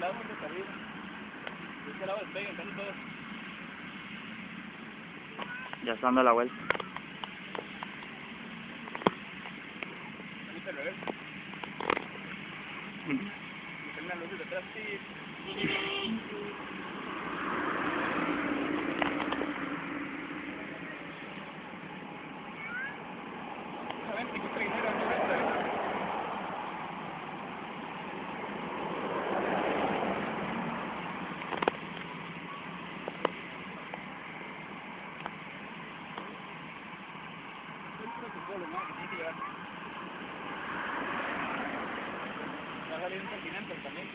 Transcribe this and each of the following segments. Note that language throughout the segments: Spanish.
lado es de arriba. De este lado despegan casi todos. Ya está dando la vuelta. Ahorita el reverso. Y salen las luces de atrás, sí. Va a salir un continente también.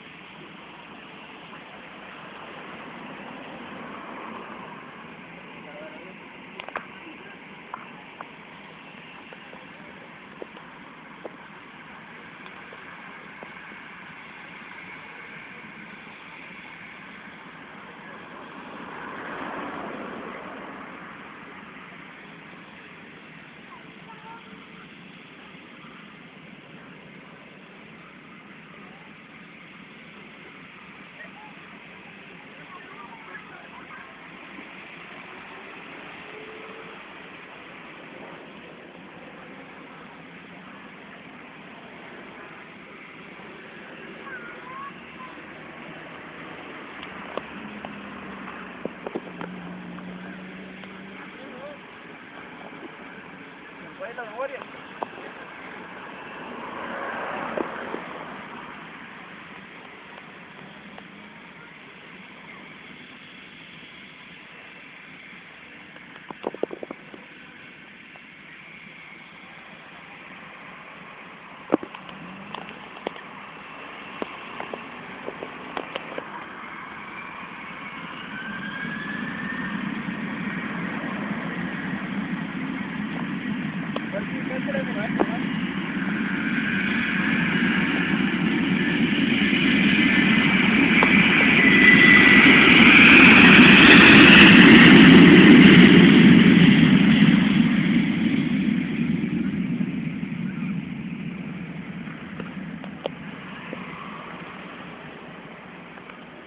¿Cuál es la memoria?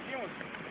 Seguimos.